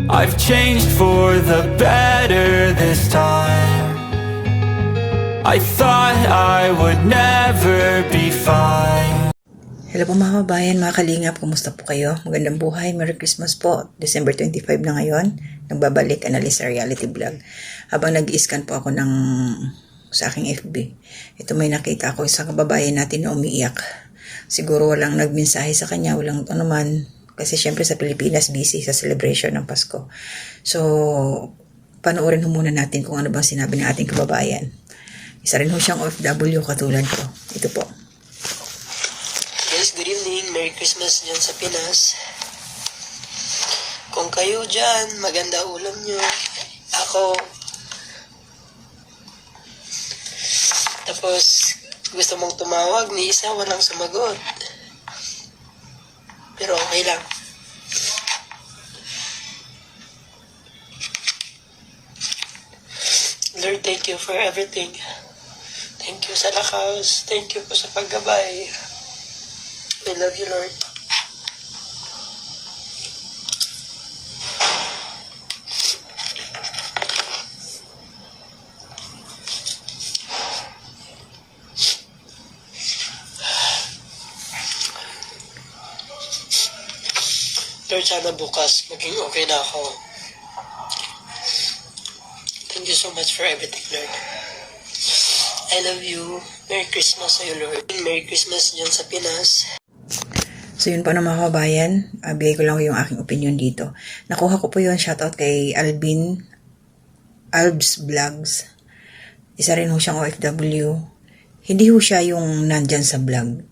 I've changed for the better this time. I thought I would never be fine. Hello po mga kabayan, mga kalingap, kumusta po kayo? Magandang buhay, Merry Christmas po. December 25 na ngayon, nagbabalik Analisa Reality Vlog. Habang nag-i-scan po ako sa aking FB, ito may nakita ako sa kababayan natin na umiiyak. Siguro walang nagmensahe sa kanya, walang anuman, kasi syempre sa Pilipinas busy sa celebration ng Pasko. So, panoorin ho muna natin kung ano bang sinabi ng ating kababayan. Isa rin ho siyang OFW katulad ko. Ito po. Guys, good evening. Merry Christmas dyan sa Pinas. Kung kayo dyan, maganda ulam nyo. Ako. Tapos, gusto mong tumawag, ni isa walang sumagot. Pero okay lang. Lord, thank you for everything. Thank you sa lakas. Thank you po sa paggabay. I love you, Lord. Lord, sana bukas maging okay na ako. Thank you so much for everything, Lord. I love you. Merry Christmas sa'yo, Lord. Merry Christmas dyan sa Pinas. So yun po na mga kabayan, bigay ko lang yung aking opinion dito. Nakuha ko po yun, shoutout kay Albs Vlogs. Isa rin ho siyang OFW. Hindi ho siya yung nandyan sa vlog.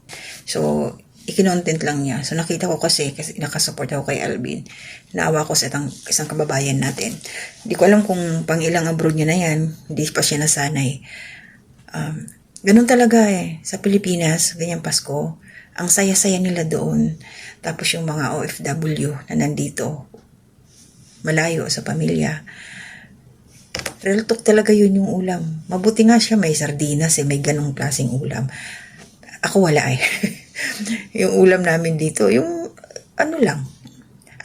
So, ikinontent lang niya. So nakita ko kasi nakasupport ako kay Alvin. Naawa ko sa isang kababayan natin. Hindi ko alam kung pang ilang abroad niya na yan. Hindi pa siya nasanay. Ganun talaga sa Pilipinas, ganyan Pasko. Ang saya-saya nila doon. Tapos yung mga OFW na nandito, malayo sa pamilya. Real talk talaga yun yung ulam. Mabuti nga siya may sardinas may ganong klaseng ulam. Ako wala yung ulam namin dito, yung ano lang.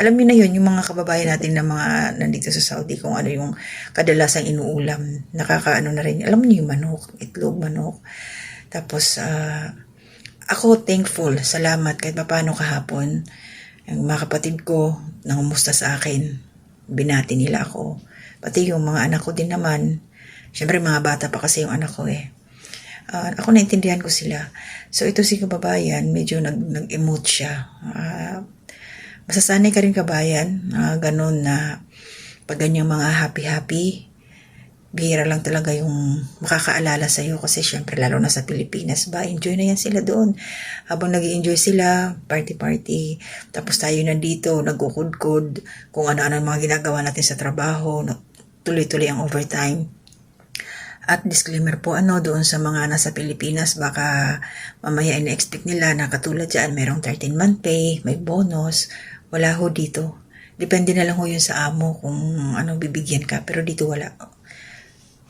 Alam niyo na yun, yung mga kababayan natin na mga nandito sa Saudi, kung ano yung kadalasang inuulam. Nakakaano na rin. Alam niyo yung manok, itlog, manok. Tapos, ako thankful, salamat kahit paano kahapon. Yung mga kapatid ko, nangumusta sa akin, binati nila ako. Pati yung mga anak ko din naman. Siyempre mga bata pa kasi yung anak ko ako naintindihan ko sila. So ito si kababayan, medyo nag-emote siya. Masasanay ka rin kabayan, ganun na pag ganyang mga happy-happy, bihira lang talaga yung makakaalala sa'yo kasi syempre lalo na sa Pilipinas ba, enjoy na yan sila doon. Habang nag-enjoy sila, party-party, tapos tayo nandito, nagkukudkod, kung ano-ano mga ginagawa natin sa trabaho, tuloy-tuloy ang overtime. At disclaimer po doon sa mga nasa Pilipinas, baka mamaya ina-expect nila na katulad dyan, merong 13-month pay, may bonus. Wala ho dito. Depende na lang ho yun sa amo kung anong bibigyan ka. Pero dito wala.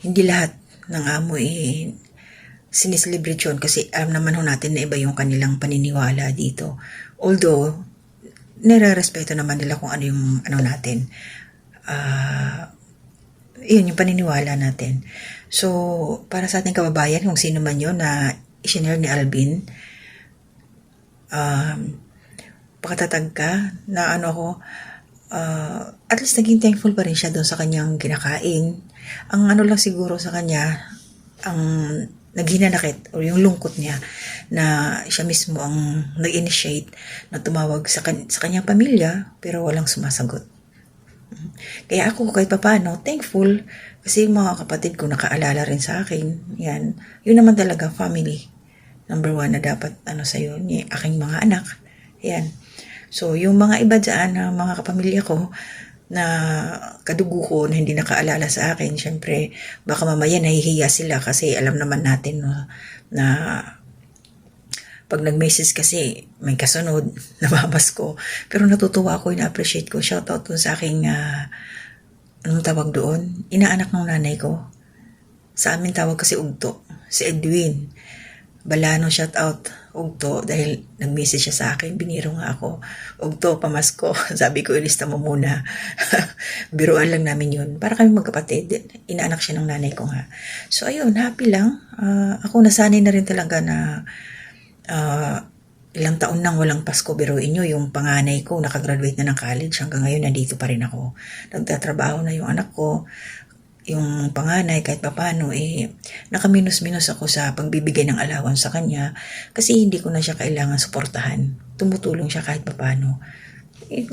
Hindi lahat ng amo sineselebrate yun kasi alam naman ho natin na iba yung kanilang paniniwala dito. Although, nire-respeto naman nila kung ano yung natin. Yun yung paniniwala natin. So, para sa ating kababayan, kung sino man yun na isinare ni Alvin, pakatatag ka na at least naging thankful pa rin siya doon sa kanyang kinakain. Ang lang siguro sa kanya, ang naghinanakit o yung lungkot niya na siya mismo ang nag-initiate na tumawag sa kanyang pamilya pero walang sumasagot. Kaya ako kahit paano, thankful kasi yung mga kapatid ko nakaalala rin sa akin. Yan. Yun naman talaga, family. Number 1 na dapat sa'yo, yung aking mga anak. Yan. So, yung mga iba dyan, mga kapamilya ko, na kadugo ko na hindi nakaalala sa akin, syempre, baka mamaya nahihiya sila kasi alam naman natin na pag nag-message kasi may kasunod, nababas ko. Pero natutuwa ako, ina-appreciate ko. Shoutout dun sa aking, anong tawag doon? Inaanak ng nanay ko. Sa amin tawag kasi ugto. Si Edwin Balano, shoutout. Ugto, dahil nag-message siya sa akin, biniro nga ako. Ugto, pamasko. Sabi ko, ilista mo muna. Biruan lang namin yun. Para kami magkapatid. Inaanak siya ng nanay ko nga. So, ayun, happy lang. Ako nasanay na rin talaga na ilang taon nang walang Pasko. Biruin nyo, yung panganay ko, nakagraduate na ng college. Hanggang ngayon, nandito pa rin ako. Nagtatrabaho na yung anak ko. Yung panganay, kahit papano, nakaminus-minus ako sa pagbibigay ng allowance sa kanya kasi hindi ko na siya kailangan suportahan. Tumutulong siya kahit papano.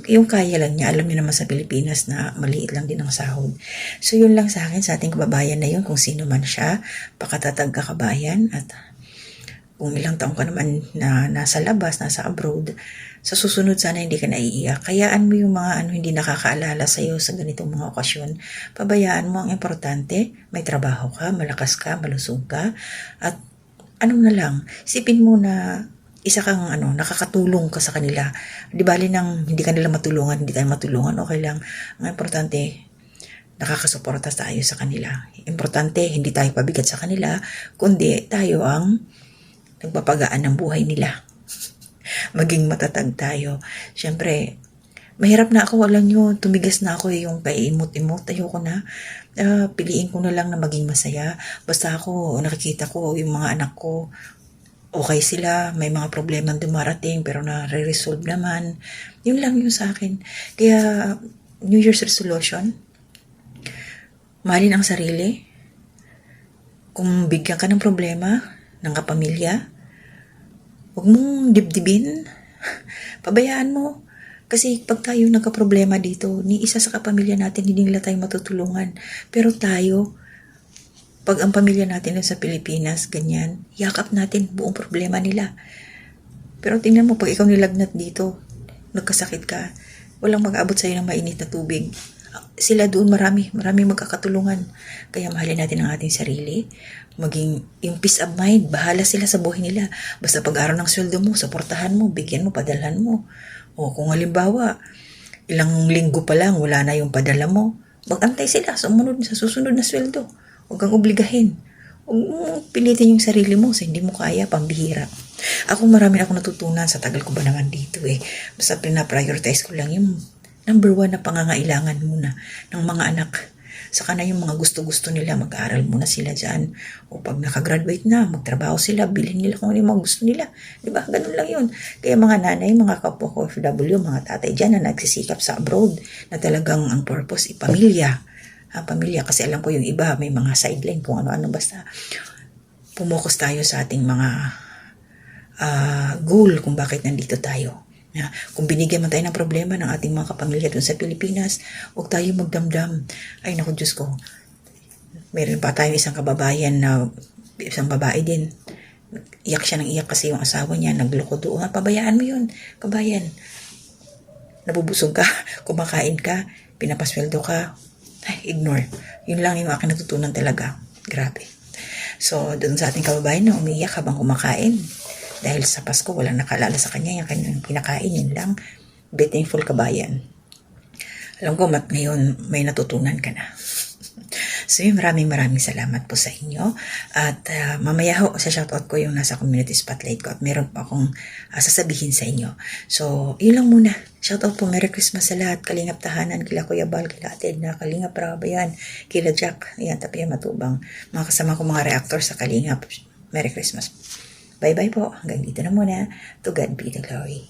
Yung kaya lang niya, alam niyo naman sa Pilipinas na maliit lang din ang sahod. So yun lang sa akin, sa ating kababayan na yun, kung sino man siya, pakatatag ka kabayan, at kung ilang taong ka naman na nasa labas, nasa abroad, sa susunod sana hindi ka naiiyak. Kayaan mo yung mga hindi nakakaalala sa'yo sa ganitong mga okasyon. Pabayaan mo, ang importante, may trabaho ka, malakas ka, malusog ka, at na lang, isipin mo na isa kang nakakatulong ka sa kanila. Di bali nang hindi ka nila matulungan, hindi tayo matulungan, okay lang. Ang importante, nakakasuporta tayo sa kanila. Importante, hindi tayo pabigat sa kanila, kundi tayo ang nagpapagaan ng buhay nila. Maging matatag tayo. Siyempre, mahirap na ako, alam nyo, tumigas na ako yung paiimot-imot. Ayoko na. Piliin ko na lang na maging masaya. Basta ako, nakikita ko yung mga anak ko, okay sila, may mga problema dumarating, pero na-resolve naman. Yun lang yun sa akin. Kaya, New Year's resolution, mahalin ang sarili. Kung bigyan ka ng problema, ng kapamilya, huwag mong dibdibin. Pabayaan mo. Kasi pag tayo nagka-problema dito, ni isa sa kapamilya natin, hindi nila tayo matutulungan. Pero tayo, pag ang pamilya natin sa Pilipinas, ganyan, yakap natin buong problema nila. Pero tingnan mo, pag ikaw nilagnat dito, nagkasakit ka, walang mag-abot sa'yo ng mainit na tubig. Sila doon marami magkakatulungan. Kaya mahalin natin ang ating sarili. Maging yung peace of mind, bahala sila sa buhay nila. Basta pag-araw ng sweldo mo, suportahan mo, bigyan mo, padalhan mo. O kung halimbawa, ilang linggo pa lang, wala na yung padala mo, mag-antay sila sa susunod na sweldo. Huwag kang obligahin. Huwag mo pilitin yung sarili mo sa hindi mo kaya, pambihira. Ako marami akong natutunan sa tagal ko ba naman dito Basta pina-prioritize ko lang yung number 1 na pangangailangan muna ng mga anak. Saka na yung mga gusto-gusto nila, mag-aaral muna sila dyan. O pag nakagraduate na, magtrabaho sila, bilhin nila kung ano yung mga gusto nila. Diba? Ganun lang yun. Kaya mga nanay, mga kapwa ko OFW, mga tatay dyan na nagsisikap sa abroad, na talagang ang purpose, pamilya. Pamilya, kasi alam ko yung iba, may mga sideline, kung ano-ano, basta pumokus tayo sa ating mga goal kung bakit nandito tayo. Kung binigyan man tayo ng problema ng ating mga kapamilya doon sa Pilipinas, huwag tayo magdamdam. Ay naku, Diyos ko. Meron pa tayong isang kababayan na isang babae din. Iyak siya ng iyak kasi yung asawa niya nagloko doon. Pabayaan mo yun, kabayan. Nabubusog ka, kumakain ka, pinapasweldo ka. Ay, ignore. Yun lang yung aking natutunan talaga. Grabe. So, doon sa ating kababayan na umiiyak habang kumakain. Dahil sa Pasko, walang nakalala sa kanya, yung kanyang pinakain, yun lang. Be thankful, kabayan. Alam ko, ngayon may natutunan ka na. So, maraming salamat po sa inyo. At mamaya sa shoutout ko yung nasa community spotlight ko. At meron pa akong sasabihin sa inyo. So, yun lang muna. Shoutout po, Merry Christmas sa lahat. Kalingap Tahanan, kila Kuya Bal, kila Ate Edna, Kalingap Rabayan, kila Jack, ayan, Tapia Matubang. Mga kasama ko mga reactor sa Kalingap. Merry Christmas. Bye-bye po. Hanggang dito na muna. To God be the glory.